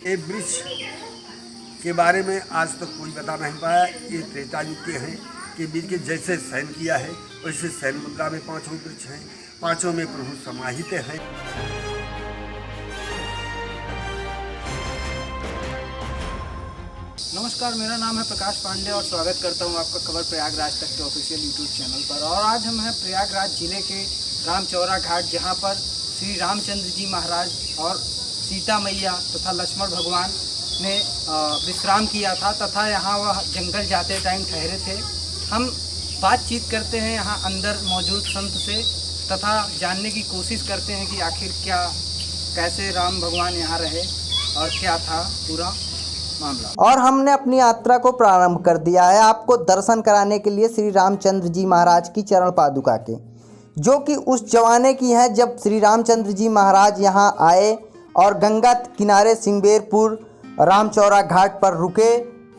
ये वृक्ष के बारे में आज तक कोई बता नहीं पाया। ये त्रेता युग के हैं कि बीज के जैसे शयन किया है वैसे शयन मुद्रा में पांचों वृक्ष हैं, पांचों में प्रभु समाहित हैं। नमस्कार, मेरा नाम है प्रकाश पांडे और स्वागत करता हूं आपका खबर प्रयागराज तक के ऑफिशियल यूट्यूब चैनल पर। और आज हम हैं प्रयागराज जिले के रामचौरा घाट, जहां पर श्री रामचंद्र जी महाराज और सीता मैया तथा लक्ष्मण भगवान ने विश्राम किया था तथा यहाँ वह जंगल जाते टाइम ठहरे थे। हम बातचीत करते हैं यहाँ अंदर मौजूद संत से तथा जानने की कोशिश करते हैं कि आखिर कैसे राम भगवान यहाँ रहे और क्या था पूरा मामला। और हमने अपनी यात्रा को प्रारंभ कर दिया है आपको दर्शन कराने के लिए श्री रामचंद्र जी महाराज की चरण पादुका के, जो कि उस जमाने की हैं जब श्री रामचंद्र जी महाराज यहाँ आए और गंगा किनारे सिंगबेरपुर रामचौरा घाट पर रुके।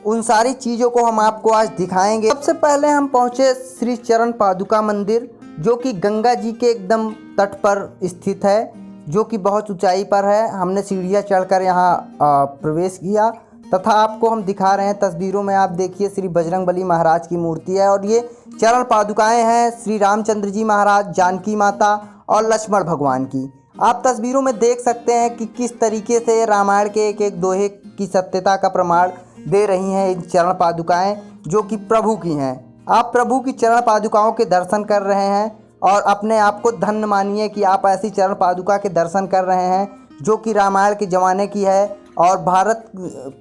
उन सारी चीज़ों को हम आपको आज दिखाएंगे। सबसे पहले हम पहुँचे श्री चरण पादुका मंदिर, जो कि गंगा जी के एकदम तट पर स्थित है, जो कि बहुत ऊंचाई पर है। हमने सीढ़ियाँ चढ़कर यहाँ प्रवेश किया तथा आपको हम दिखा रहे हैं तस्वीरों में। आप देखिए श्री बजरंगबली महाराज की मूर्ति है और ये चरण पादुकाएं हैं श्री रामचंद्र जी महाराज, जानकी माता और लक्ष्मण भगवान की। आप तस्वीरों में देख सकते हैं कि किस तरीके से रामायण के एक एक दोहे की सत्यता का प्रमाण दे रही हैं इन चरण पादुकाएं, जो कि प्रभु की हैं। आप प्रभु की चरण पादुकाओं के दर्शन कर रहे हैं और अपने आप को धन्य मानिए कि आप ऐसी चरण पादुका के दर्शन कर रहे हैं जो कि रामायण के ज़माने की है और भारत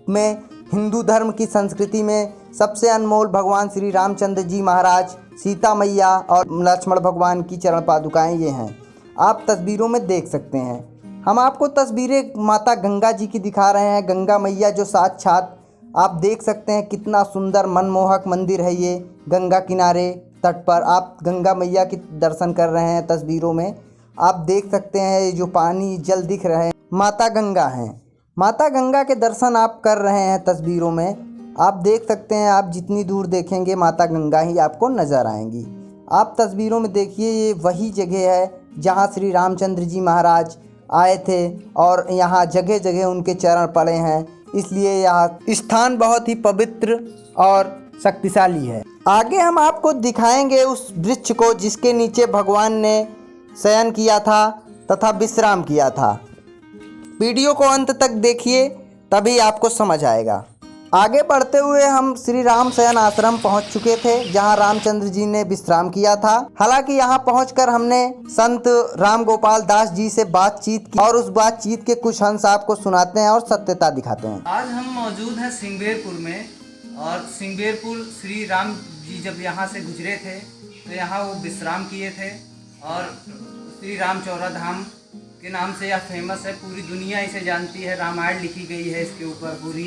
में हिंदू धर्म की संस्कृति में सबसे अनमोल भगवान श्री रामचंद्र जी महाराज, सीता मैया और लक्ष्मण भगवान की चरण पादुकाएं ये हैं। आप तस्वीरों में देख सकते हैं। हम आपको तस्वीरें माता गंगा जी की दिखा रहे हैं। गंगा मैया जो साक्षात आप देख सकते हैं, कितना सुंदर मनमोहक मंदिर है ये गंगा किनारे तट पर। आप गंगा मैया की दर्शन कर रहे हैं तस्वीरों में। आप देख सकते हैं जो पानी जल दिख रहे हैं माता गंगा हैं। माता गंगा के दर्शन आप कर रहे हैं तस्वीरों में। आप देख सकते हैं, आप जितनी दूर देखेंगे माता गंगा ही आपको नज़र आएंगी। आप तस्वीरों में देखिए, ये वही जगह है जहाँ श्री रामचंद्र जी महाराज आए थे और यहाँ जगह जगह उनके चरण पड़े हैं, इसलिए यह स्थान बहुत ही पवित्र और शक्तिशाली है। आगे हम आपको दिखाएंगे उस वृक्ष को जिसके नीचे भगवान ने शयन किया था तथा विश्राम किया था। वीडियो को अंत तक देखिए, तभी आपको समझ आएगा। आगे बढ़ते हुए हम श्री राम शयन आश्रम पहुंच चुके थे, जहां रामचंद्र जी ने विश्राम किया था। हालांकि यहां पहुंचकर हमने संत राम गोपाल दास जी से बातचीत की और उस बातचीत के कुछ अंश आपको सुनाते हैं और सत्यता दिखाते हैं। आज हम मौजूद हैं सिंगबेरपुर में, और सिंगबेरपुर श्री राम जी जब यहाँ से गुजरे थे तो यहाँ वो विश्राम किए थे और श्री रामचौरा धाम के नाम से यह फेमस है। पूरी दुनिया इसे जानती है, रामायण लिखी गई है इसके ऊपर पूरी।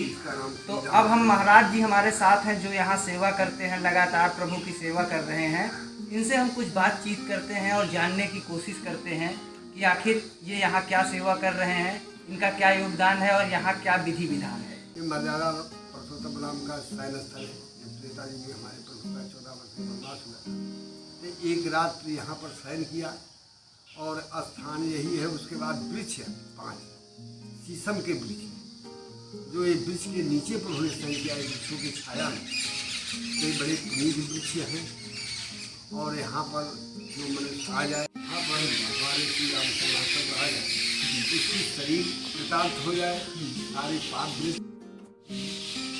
तो अब हम महाराज जी हमारे साथ हैं जो यहाँ सेवा करते हैं, लगातार प्रभु की सेवा कर रहे हैं। इनसे हम कुछ बातचीत करते हैं और जानने की कोशिश करते हैं कि आखिर ये यहाँ क्या सेवा कर रहे हैं, इनका क्या योगदान है और यहाँ क्या विधि विधान है। ये मर्यादा पुरुषोत्तम राम का शयन स्थल है। जब त्रेता युग में हमारे प्रभु का 14 वर्ष का वनवास हुआ था तो एक रात यहाँ पर शयन किया और स्थान यही है। उसके बाद वृक्ष है 5 शीशम के वृक्ष, जो ये वृक्ष के नीचे प्रभु ने शयन किया है, वृक्षों की छाया में। कई बड़े पुनीत वृक्ष हैं और यहाँ पर जो मनुष्य आ जाए, यहाँ पर हमारे श्री राम सिंहासन आ जाए, उसकी शरीर कृतार्थ हो जाए, सारे पाप वृक्ष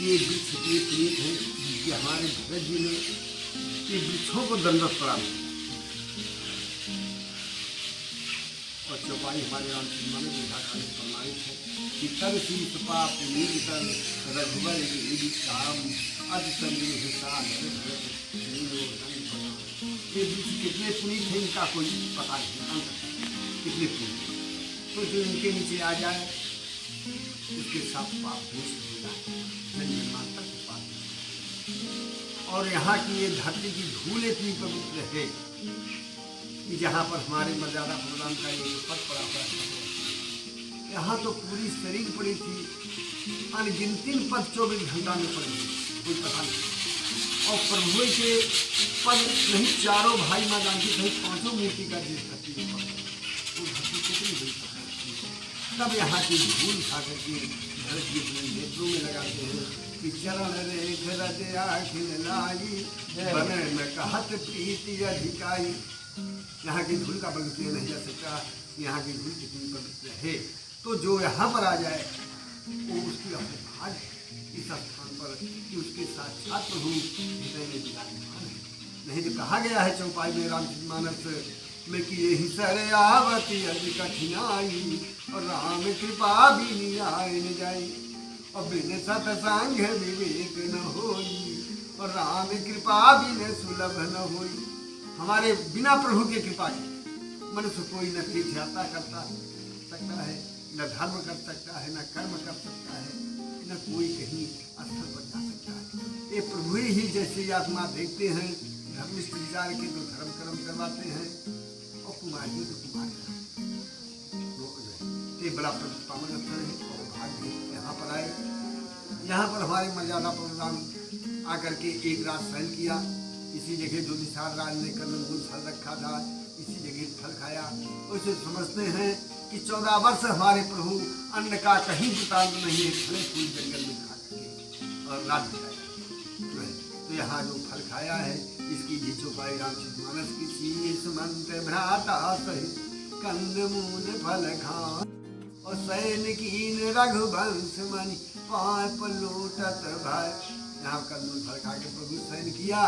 ये वृक्ष इतने पुनीत हैं कि हमारे भगत जी ने ये वृक्षों को दंडवत प्रणाम और चौपाई हमारे राम सिंह में विधाकाली प्रमाणित है कि तब शीत पाप नील तन रघुवर काम अज संजीव हिसाब। ये वृक्ष कितने पुनीत है इनका कोई पता नहीं, कितने पुनीत। तो जो इनके नीचे आ जाए उसके साथ पाप नष्ट हो जाए, निर्माण तक पाप। और यहाँ की ये धरती की धूल इतनी पवित्र है कि जहाँ पर हमारे मर्यादा प्रदान का ये पद पड़ा हुआ है, यहाँ तो पूरी शरीर पड़ी थी, अनगिनती पद 24 घंटा में पड़ी, कोई पता नहीं। और प्रभु के पद नहीं, चारों भाई माँ जानकी सहित 5 मूर्ति का जिस धरती में पड़ा, वो धरती कितनी बड़ी। तब यहाँ की धूल खा करके भरत जी अपने नेत्रों में लगाते हैं कि चरण रेख रजया खिलाई बने में कहत प्रीति अधिकाई। यहाँ की धूल का पवित्र नहीं जा सकता, यहाँ की धूल कितनी पवित्र है। तो जो यहाँ पर आ जाए वो उसकी अपने भाग्य इस स्थान पर कि उसके साक्षात प्रभु हृदय में विराजमान है। नहीं तो कहा गया है चौपाई में रामचरितमानस में कि यही सरयावती अति कठिनाई और राम कृपा भी आए न जाई और बिन सतसंग विवेक न होई और राम कृपा बिन सुलभ न होई। हमारे बिना प्रभु के कृपा के मनुष्य कोई न तीर्थ यात्रा करता सकता है, न धर्म कर सकता है, न कर्म कर सकता है, न कोई कहीं स्थल पर जा सकता है। ये प्रभु ही जैसे आत्मा देखते हैं, धर्मिष्ठ विचार के तो धर्म कर्म करवाते हैं और कुमारियों तो कुमार ये बड़ा पावन स्थल है और भाग्य यहाँ पर आए। यहाँ पर हमारे मर्यादा प्रोग्राम आकर के एक रात सहन किया। इसी जगह जो निसार राज ने कंदमूल फल रखा था, इसी जगह फल खाया। उसे समझते हैं कि 14 वर्ष हमारे प्रभु अन्न का कहीं वृतांत नहीं है, फल फूल जंगल में खा करके और रात बिताया। तो यहाँ जो फल खाया है इसकी भी चौपाई रामचरितमानस की शीश मंत्र भ्राता सहित कंदमूल फल खा और सैनिकीन रघुवंश मणि पाप लोटत भय। यहाँ कंदमूल फल खा के प्रभु सैन किया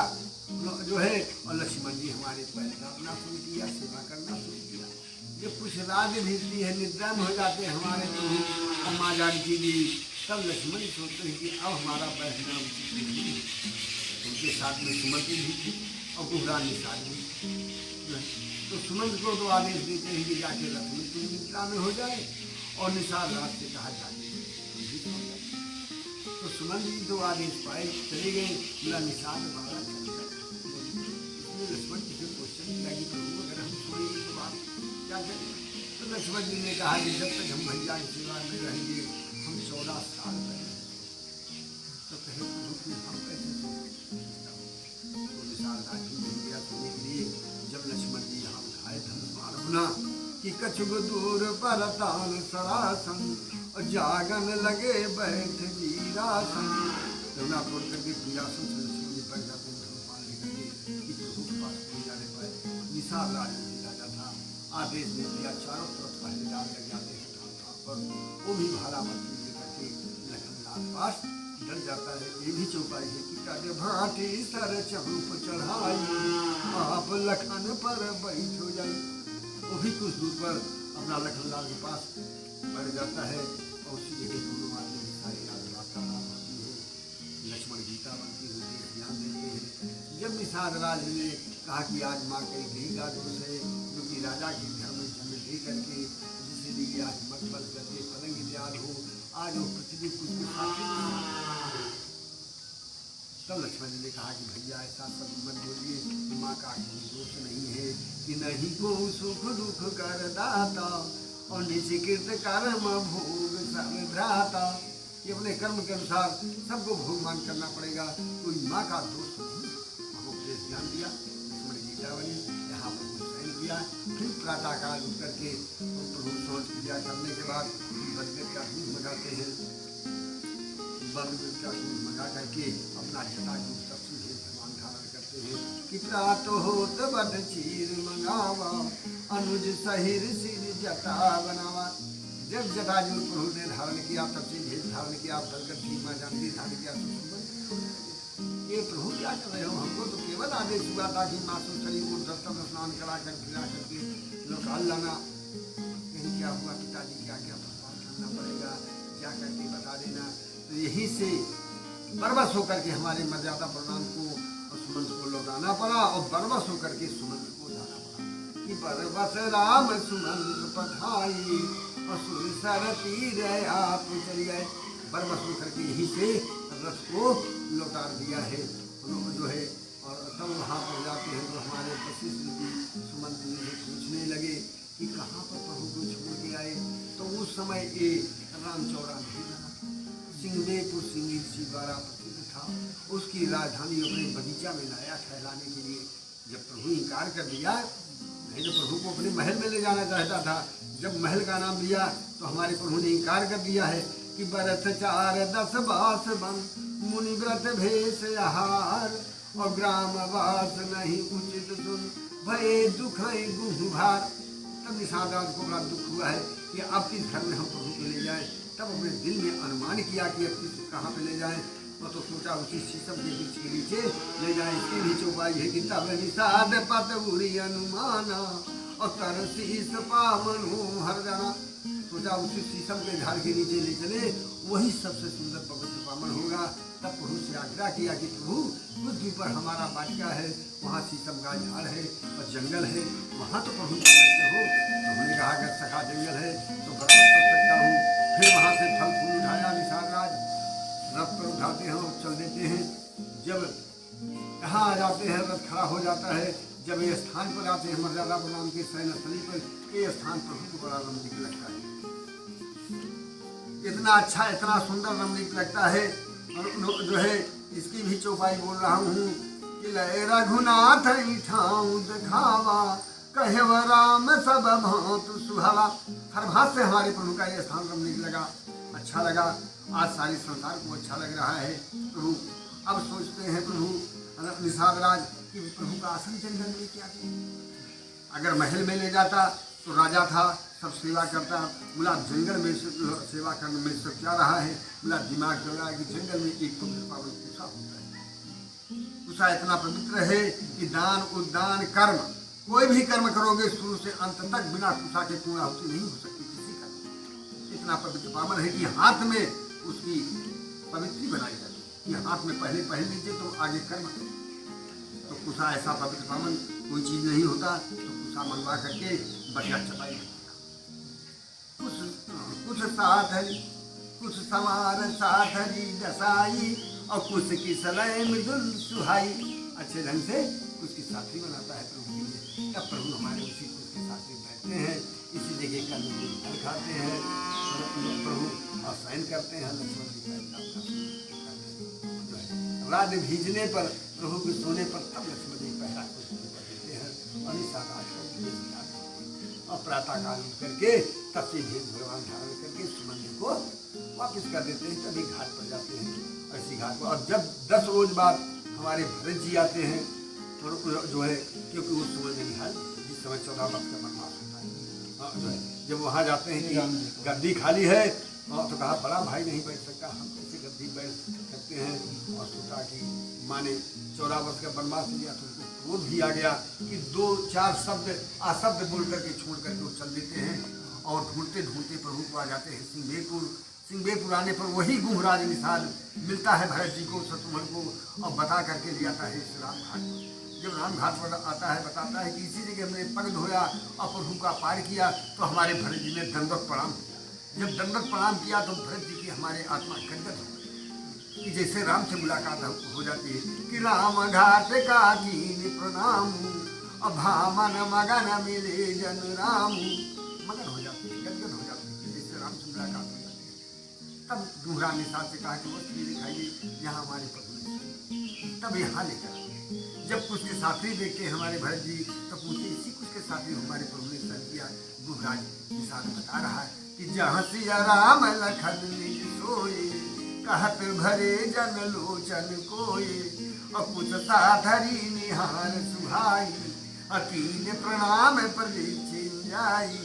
जो है और लक्ष्मण जी हमारे पैर दापना शुरू किया, सेवा करना शुरू किया। जब कुछ राज भीती है, निद्रा में हो जाते हैं हमारे प्रभु और माँ जानकी जी, तब लक्ष्मण सोचते हैं कि अब हमारा बैठना उचित नहीं है। उनके साथ में सुमंत भी थी और गुहरा निषाद भी थी। तो सुमंत को तो आदेश देते हैं कि जाके रथ में तुम निद्रा में हो जाए और निषाद रात से कहा जाए तो सुमंत जी तो आदेश पाए चले गए। मेरा निषाद बाबा इसमें लक्ष्मण जी से क्वेश्चन किया कि प्रभु अगर हम सोएंगे तो बात क्या करें। तो लक्ष्मण जी ने कहा कि जब तक हम भैया की सेवा में रहेंगे हम 14 साल रहेंगे। तो कहे प्रभु कि हम कैसे तो निषाद राज भी नहीं गया सोने के लिए। जब लक्ष्मण जी यहाँ उठाए धनुष अपना कि कछुग दूर पर तान सरासन और जागन लगे बैठ वीरासन। जमुना तोड़ करके वीरासन से लक्ष्मण जी बैठ जाते हैं धनुष लेकर के कि प्रभु के पास नहीं जाने पाए। निषाद राज भी राजा था, आदेश दे दिया चारों तरफ पहरेदार लग जाते हैं ठाम पर। वो भी भाला मछली लेकर के लखनलाल पास डर जाता है। ये भी चौपाई है कि काटे भाटी सर चौप चढ़ाई आप लखन पर बैठ हो जाई। वो भी कुछ दूर पर अपना लखनलाल के पास बढ़ जाता है और उसी जगह दोनों आदमी की सारी रात वार्तालाप होती है। लक्ष्मण गीता बनती होती है, ध्यान देते हैं। जब निषाद राज ने कहा कि आज माँ का एक का दोष है जो कि राजा के घर में जन्म ले करके जिसे लिए आज मत बल करके पलंग इत्यादि हो, आज वो पृथ्वी कुछ के साथ। तब लक्ष्मण जी ने कहा कि भैया ऐसा सब मत बोलिए, माँ का दोष नहीं है कि नहीं को सुख दुख कर दाता और निष्कृत कर्म भोग सब भ्राता। ये अपने कर्म के अनुसार सबको भोगमान करना पड़ेगा, कोई माँ का दोष नहीं। हम उपदेश ध्यान दिया, लक्ष्मण गीता बनी, यहाँ पर सहन किया। फिर प्रातःकाल उठ करके प्रभु सोच पूजा करने के बाद बदगत का दूध मंगाते हैं। बदगत का दूध मंगा करके अपना जटा दूध सबसे भगवान धारण करते हैं कि प्रातः होत बद चीर मंगावा अनुज सहिर सिर जटा बनावा। जब जटाजूट प्रभु ने धारण किया तब से भेद धारण किया, बलकर ठीक माँ जानकी धारण किया। ये प्रभु क्या कर रहे हो, हमको तो केवल आदेश हुआ था कि मासूम शरीर को दस्तम स्नान करा कर फिरा करके निकाल लाना। कहीं क्या हुआ पिताजी क्या क्या प्रस्थान करना पड़ेगा, क्या करके बता देना। तो यहीं से बरबस होकर के हमारे मर्यादा प्रणाम को और सुमंत को लौटाना पड़ा और बरबस होकर के सुमंत को जाना पड़ा कि बरबस राम सुमंत पठाई और सुरसर तीर आप चली गए। बरबस होकर के यहीं से रथ को लौटा दिया है जो है। और तब वहाँ पर जाते हैं तो हमारे वशिष्ठ जी सुमंत जी से पूछने लगे कि कहाँ पर प्रभु को छोड़ के आए। तो उस समय ये रामचौरा नहीं बना, सिंगदेपुर सिंगी ऋषि द्वारा प्रसिद्ध था। उसकी राजधानी अपने बगीचा में लाया ठहराने के लिए। जब प्रभु इनकार कर दिया, नहीं तो प्रभु को अपने महल में ले जाना चाहता था। जब महल का नाम लिया तो हमारे प्रभु ने इनकार कर दिया है कि बरस 4 10 बास बन मुनि व्रत भेष आहार और ग्राम वास नहीं उचित सुन भय दुख गुह भार। तब निषाद राज को बड़ा दुख हुआ है कि अब किस घर में हम प्रभु को ले जाएं। तब अपने दिल में अनुमान किया कि अब किस कहाँ पे ले जाएं। तो सोचा उसी शीशम के वृक्ष के नीचे ले जाएं। इसकी भी चौपाई है कि तब निषाद पत बुरी अनुमाना और तरसीस पावनो हर जाना। सोचा उसी शीशम के झाड़ के नीचे ले चले, वही सबसे सुंदर पवित्र पावन होगा। तब प्रभु से आग्रह किया कि प्रभु कुछ दूर पर हमारा बाटिका है, वहाँ शीशम का झाड़ है और जंगल है, वहाँ तो प्रभु सकते हो। तो हमने कहा अगर सखा जंगल है तो बराबर कर सकता हूँ। फिर वहाँ से फल फूल उठाया निषाद राज, रथ पर उठाते हैं और चल देते हैं। जब यहाँ आ जाते हैं रथ खड़ा हो जाता है। जब ये स्थान पर आते हैं मर्यादा बलराम के शयन स्थली पर, ये स्थान प्रभु को बड़ा रमणीक लगता है। इतना अच्छा इतना सुंदर रमणीक लगता है। और जो है इसकी भी चौपाई बोल रहा हूँ कि लय रघुनाथ ठाऊं दिखावा कहे व राम सब भांत सुहावा। हर भात से हमारे प्रभु का ये स्थान रमणीक लगा, अच्छा लगा। आज सारे संसार को अच्छा लग रहा है। प्रभु अब सोचते हैं प्रभु निषाद राज कि प्रभु का आसन जंगल में क्या किया। अगर महल में ले जाता तो राजा था, सब सेवा करता। बोला जंगल में सेवा करने में सब क्या रहा है। बोला दिमाग चल रहा है कि जंगल में एक पवित्र पावन कुसा होता है। कुसा इतना पवित्र है कि दान उद्दान कर्म कोई भी कर्म करोगे शुरू से अंत तक बिना कुसा के पूर्णाहुति नहीं हो सकती किसी कर्म। इतना पवित्र पावन है कि हाथ में उसकी पवित्री बनाई जाती है। हाथ में पहले पहन लीजिए तो आगे कर्म। तो कुसा ऐसा पवित्र पावन कोई चीज नहीं होता। तो कुसा मनवा करके बढ़िया चपाई कुछ साथ हरी कुछ समार साथ हरी दसाई और कुछ की सलय मृदुल सुहाई। अच्छे ढंग से कुछ की साथी बनाता है प्रभु के लिए। तब प्रभु हमारे उसी कुछ के साथ में बैठते हैं, इसी जगह का फल खाते हैं, प्रभु और शयन करते हैं। लक्ष्मण जी का रात भीजने पर प्रभु के सोने पर तब लक्ष्मण जी पहला कुछ देते हैं और और प्रातः काल उठ करके तब से भेद भगवान धारण करके उस मंदिर को वापस कर देते हैं। तभी घाट पर जाते हैं ऐसी घाट पर। और जब 10 रोज बाद हमारे भरत जी आते हैं तो जो है क्योंकि उस समय में निहाल जिस समय 14 वर्ष का वनवास होता है जो है जब वहाँ जाते हैं कि गद्दी खाली है तो कहा बड़ा भाई नहीं बैठ सकता, हम कैसे गद्दी बैठ सकते हैं। और सोचा कि माने 14 वर्ष का वनवास लिया तो क्रोध भी आ गया कि 2-4 शब्द अशब्द बोल करके छोड़ करके वो चल देते हैं। और ढूंढते ढूंढते प्रभु को आ जाते हैं सिंहबेरपुर आने पर वही गुहराज निषाद मिलता है भरत जी को शत्रुघ्न को और बता करके ले आता है इस राम घाट पर। जब राम घाट पर आता है बताता है कि इसी जगह हमने पग धोया और प्रभु का पार किया तो हमारे भरत जी ने दंडवत प्रणाम किया। जब दंडवत प्रणाम किया तो भरत जी की हमारे आत्मा गदगद हो गई कि जैसे राम से मुलाकात हो जाती है कि राम घाट का कीन प्रणाम अभामन मगन मिले जन राम। मगन हो जाती है, गदगद हो जाती है जैसे राम से मुलाकात हो जाती है। तब दूसरा निषाद से कहा कि वो ये दिखाइए यहाँ हमारे प्रभु ने। तब यहाँ लेकर जब कुछ के साथी देखते हमारे भरत जी तो पूछे इसी कुछ के साथी हमारे प्रभु ने सर किया। गुहराज निषाद बता रहा है कि जहाँ सिया राम लखन सोए कहत भरे जन लोचन कोये और कुछ साधरी निहार सुहाई अकील प्रणाम प्रदीक्षिन जाई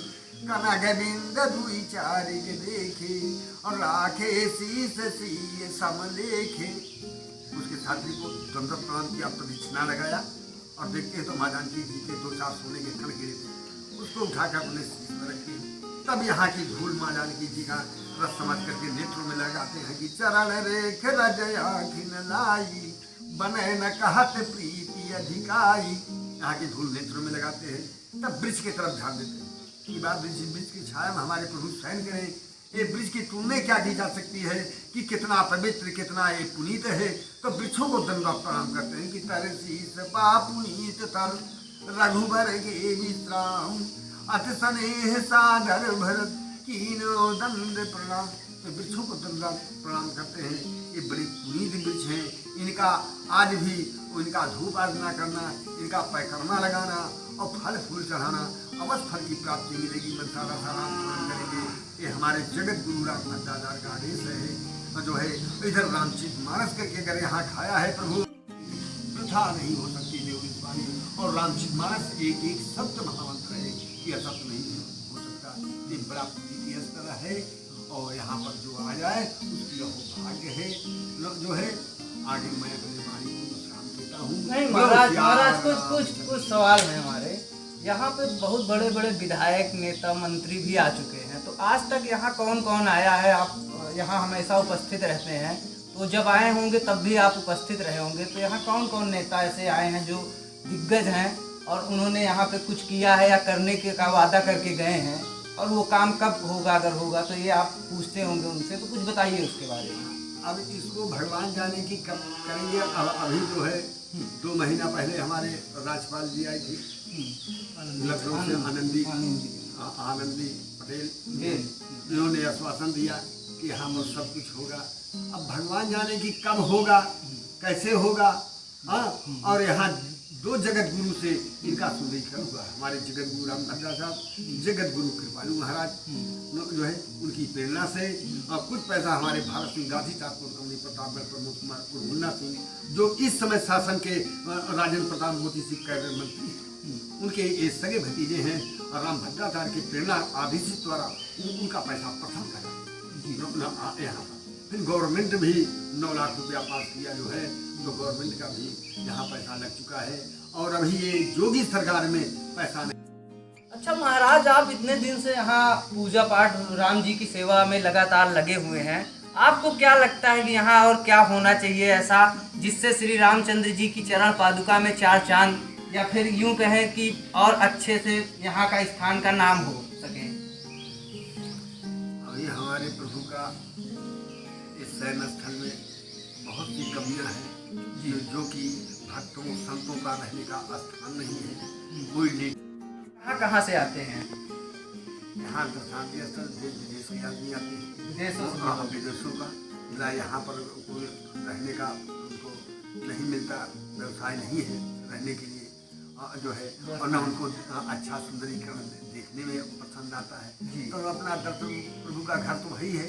कनक बिंद दुई चारिक देखे और राखे शीस सीय समलेखे। उसके साथी को दंडवत प्रणाम किया, प्रदक्षिणा लगाया और देखते हैं तो माँ जानकी जी के 2-4 सोने के खड़ गिरे थे, उसको उठाकर अपने शीश में रखते हैं। तब यहाँ की धूल माँ जानकी जी का रस समझ करके नेत्रों में लगाते हैं कि चरण रेख रजया खिन लाई बने न कहत प्रीति अधिकाई। यहाँ की धूल नेत्रों में लगाते हैं। तब वृक्ष की तरफ ध्यान देते हैं कि बात वृक्ष की छाया में हमारे प्रभु शयन करें। ये वृक्ष की तुलना क्या की जा सकती है कि कितना पवित्र कितना ये पुनीत है। तो वृक्षों को दंडवत प्रणाम करते हैं कि तरसीस पा पुनीत तर रघुबर गे विश्राम अति स्नेह सागर भरत कीनो दंड प्रणाम। तो वृक्षों को दंडवत प्रणाम करते हैं। ये बड़ी पुनीत वृक्ष हैं, इनका आज भी इनका धूप आराधना करना, इनका परिक्रमा लगाना और फल फूल चढ़ाना अवश्य फल की प्राप्ति मिलेगी। मनसा राम पूर्ण करेंगे ये हमारे जगत गुरु राम भद्राचार्य का आदेश है और जो है इधर रामचित मानस करके अगर यहाँ खाया है प्रभु वृथा नहीं हो सकती देववाणी और रामचित मानस एक एक सप्त महामंत्र है कि असत्य नहीं हो सकता। ये बड़ा प्रीति स्तर है और यहाँ पर जो आ जाए उसकी भाग्य है जो है। आगे मैं अपनी वाणी को विश्राम देता हूँ। नहीं महाराज कुछ सवाल है हमारे यहाँ पे। बहुत बड़े बड़े विधायक नेता मंत्री भी आ चुके हैं, तो आज तक यहाँ कौन कौन आया है? आप यहाँ हमेशा उपस्थित रहते हैं, तो जब आए होंगे तब भी आप उपस्थित रहे होंगे, तो यहाँ कौन कौन नेता ऐसे आए हैं जो दिग्गज हैं और उन्होंने यहाँ पे कुछ किया है या करने के का वादा करके गए हैं, और वो काम कब होगा? अगर होगा तो ये आप पूछते होंगे उनसे, तो कुछ बताइए उसके बारे में। अब इसको भगवान जाने की कब करेंगे। अब अभी जो है 2 महीना पहले हमारे राज्यपाल जी आई थी लखनऊ से, आनंदी पटेल। उन्होंने आश्वासन दिया कि हम सब कुछ होगा। अब भगवान जाने की कब होगा, कैसे होगा। हाँ, और यहाँ 2 जगत गुरु से इनका सुदीकरण हुआ। हमारे जगत गुरु राम भद्रा साहब, जगत गुरु कृपालु महाराज जो है उनकी प्रेरणा से, और कुछ पैसा हमारे भारत सिंह गांधी ठाकुर, अमरी प्रताप, प्रमोद कुमार और मुन्ना सिंह जो इस समय शासन के राजेंद्र प्रताप मोदी सिंह कैबिनेट मंत्री हैं, उनके ये सगे भतीजे हैं। और राम भद्राचार्य की प्रेरणा आदेशित द्वारा उनका पैसा प्रथम लगा यहाँ पर। फिर गवर्नमेंट भी 9 लाख रुपया पास किया जो है, तो गवर्नमेंट का भी यहाँ पैसा लग चुका है। और अभी ये योगी सरकार में पैसा नहीं। अच्छा महाराज, आप इतने दिन से यहाँ पूजा पाठ राम जी की सेवा में लगातार लगे हुए हैं, आपको क्या लगता है कि यहाँ और क्या होना चाहिए ऐसा जिससे श्री रामचंद्र जी की चरण पादुका में 4 चांद, या फिर यूं कहें कि और अच्छे से यहाँ का स्थान का नाम हो सके? अभी हमारे प्रभु का इस शयन स्थल में बहुत सी कमियां हैं जो कि भक्तों संतों का रहने का स्थान नहीं है। कोई नहीं। कहाँ से आते हैं? यहाँ दर्शनीय स्थल देश विदेश के आदमी आते हैं, विदेशों का। यहाँ पर कोई रहने का उनको नहीं मिलता, व्यवसाय नहीं है रहने के लिए जो है, और न उनको अच्छा सुंदरीकरण देखने में पसंद आता है। तो अपना दर्शन प्रभु का घर तो वही है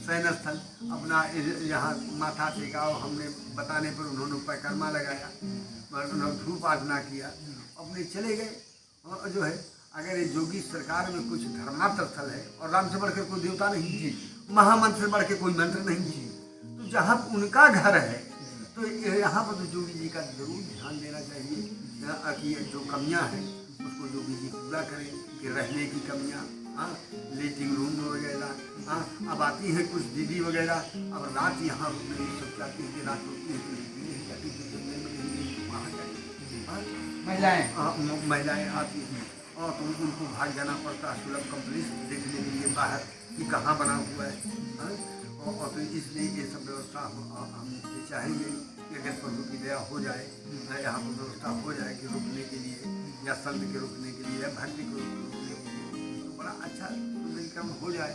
शयन स्थल। अपना यहाँ माथा टेका और हमने बताने पर उन्होंने परिक्रमा लगाया, उन्होंने धूप आराधना किया, अपने चले गए। और जो है अगर ये योगी सरकार में कुछ धर्मार्थ स्थल है और राम से बढ़कर कोई देवता नहीं, महामंत्र से बढ़ के कोई मंत्र नहीं, तो जहाँ उनका घर है तो यहाँ पर तो योगी जी का जरूर ध्यान देना चाहिए कि जो कमियाँ हैं उसको योगी जी पूरा करें। कि रहने की कमियाँ, हाँ, लेटिंग रूम वगैरह, हाँ, अब आती हैं कुछ दीदी वगैरह, अब रात यहाँ सब चाहती है कि रात होती है, महिलाएँ आती हैं और तो उनको भाग जाना पड़ता है सुलभ कंपनी देखने के लिए बाहर कि कहाँ बना हुआ है। और तो इसलिए ये सब व्यवस्था हम चाहेंगे कि अगर प्रभु की दया हो जाए, यहाँ पर व्यवस्था हो जाए कि रुकने के लिए या संत के रुकने के लिए या भक्ति को रुकने के लिए, तो बड़ा अच्छा सुंदरीकरण हो जाए।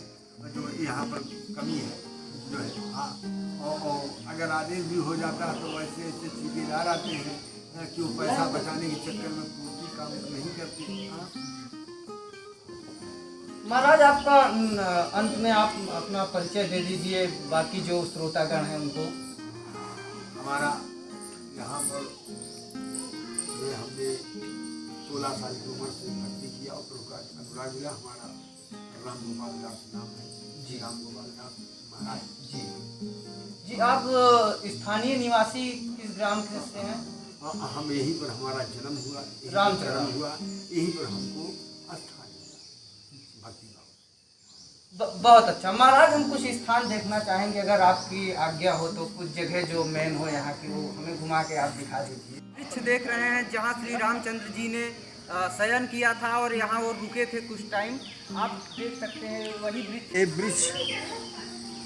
जो यहाँ पर कमी है जो है, हाँ, और अगर आदेश भी हो जाता है तो ऐसे ऐसे ठेकेदार आते हैं कि वो पैसा बचाने के चक्कर में पूर्ति काम नहीं करते। महाराज, आपका अंत में आप अपना परिचय दे दीजिए, बाकी जो श्रोतागण हैं उनको। हमारा यहाँ पर हमने 16 साल की उम्र से भक्ति किया और प्रभु का अनुराग मिला। हमारा राम गोपाल दास नाम है जी, राम गोपाल दास महाराज जी। आप स्थानीय निवासी किस ग्राम से हैं? हम यहीं पर हमारा जन्म हुआ, रामचरण हुआ, यहीं पर हमको स्थान भक्ति भाव। बहुत अच्छा महाराज, हम कुछ स्थान देखना चाहेंगे, अगर आपकी आज्ञा हो तो कुछ जगह जो मेन हो यहाँ की वो हमें घुमा के आप दिखा दीजिए। वृक्ष देख रहे हैं जहाँ श्री रामचंद्र जी ने शयन किया था और यहाँ वो रुके थे कुछ टाइम, आप देख सकते हैं वही वृक्ष। ये वृक्ष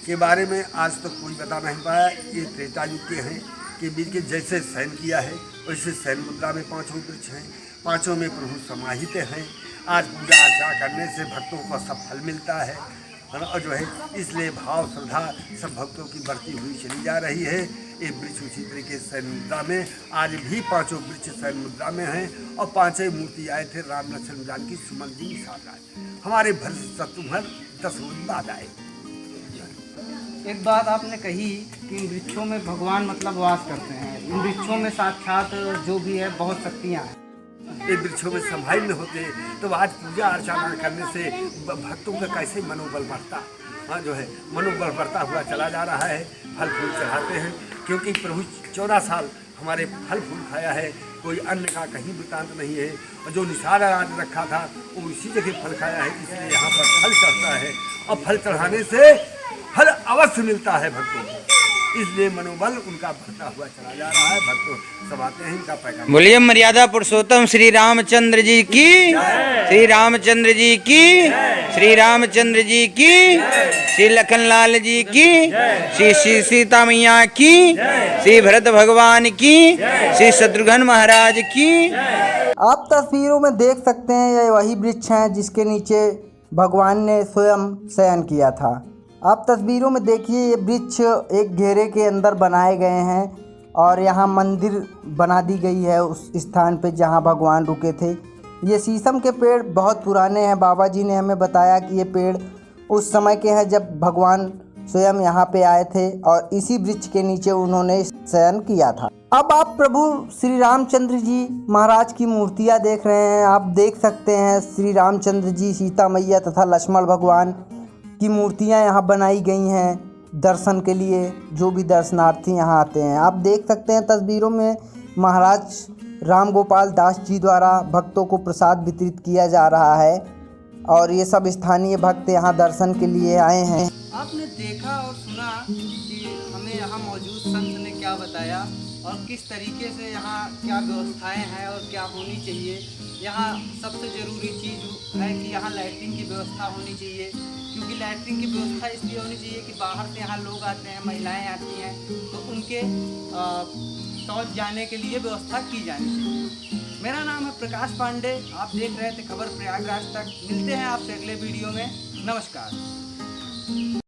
के बारे में आज तक कोई बता नहीं पाया। ये त्रेता युग के हैं कि बीच के जैसे शयन किया है वैसे शयन मुद्रा में 5 वृक्ष हैं, 5 में प्रभु समाहित हैं। आज पूजा अर्चना करने से भक्तों को सब फल मिलता है ना, और जो है इसलिए भाव श्रद्धा सब भक्तों की बढ़ती हुई चली जा रही है। ये वृक्ष उसी तरीके से शयन मुद्रा में आज भी 5 वृक्ष शयन मुद्रा में हैं और 5 मूर्ति आए थे राम लक्ष्मण जानकी सुमन जी साथ आए। हमारे भरत शत्रुघ्न 10 रोज बाद आए। एक बात आपने कही कि इन वृक्षों में भगवान मतलब वास करते हैं। इन वृक्षों में साक्षात जो भी है बहुत शक्तियाँ हैं। इन वृक्षों में संभाल में होते तो आज पूजा अर्चना करने से भक्तों का कैसे मनोबल बढ़ता, हाँ जो है मनोबल बढ़ता हुआ चला जा रहा है। फल फूल चढ़ाते हैं क्योंकि प्रभु 14 साल हमारे फल फूल खाया है, कोई अन्य का कहीं वृतांत नहीं है। और जो निसार आज रखा था वो इसी जगह फल खाया है, इसलिए यहाँ पर फल चढ़ता है और फल चढ़ाने से फल अवश्य मिलता है भक्तों को, इसलिए मनोबल उनका बढ़ता हुआ चला जा रहा है। भक्तों सब आते हैं, इनका पैगाम। बोलिए मर्यादा पुरुषोत्तम श्री रामचंद्र जी की, श्री रामचंद्र जी की, श्री रामचंद्र जी की, श्री लखनलाल जी की, श्री श्री सीता मैया की, श्री भरत भगवान की, श्री शत्रुघ्न महाराज की। आप तस्वीरों में देख सकते हैं ये वही वृक्ष हैं जिसके नीचे भगवान ने स्वयं शयन किया था। आप तस्वीरों में देखिए ये वृक्ष एक घेरे के अंदर बनाए गए हैं और यहाँ मंदिर बना दी गई है उस स्थान पे जहाँ भगवान रुके थे। ये शीशम के पेड़ बहुत पुराने हैं। बाबा जी ने हमें बताया कि ये पेड़ उस समय के हैं जब भगवान स्वयं यहाँ पे आए थे और इसी वृक्ष के नीचे उन्होंने शयन किया था। अब आप प्रभु श्री रामचंद्र जी महाराज की मूर्तियाँ देख रहे हैं। आप देख सकते हैं श्री रामचंद्र जी, सीता मैया तथा लक्ष्मण भगवान की मूर्तियाँ यहाँ बनाई गई हैं दर्शन के लिए, जो भी दर्शनार्थी यहाँ आते हैं। आप देख सकते हैं तस्वीरों में महाराज राम गोपाल दास जी द्वारा भक्तों को प्रसाद वितरित किया जा रहा है और ये सब स्थानीय भक्त यहाँ दर्शन के लिए आए हैं। आपने देखा और सुना कि हमें यहाँ मौजूद संत ने क्या बताया और किस तरीके से यहाँ क्या व्यवस्थाएं हैं और क्या होनी चाहिए। यहाँ सबसे ज़रूरी चीज़ है कि यहाँ लैट्रिन की व्यवस्था होनी चाहिए, क्योंकि लैट्रिन की व्यवस्था इसलिए होनी चाहिए कि बाहर से यहाँ लोग आते हैं, महिलाएं आती हैं, तो उनके शौच जाने के लिए व्यवस्था की जानी चाहिए। मेरा नाम है प्रकाश पांडे, आप देख रहे थे खबर प्रयागराज तक। मिलते हैं आपसे अगले वीडियो में। नमस्कार।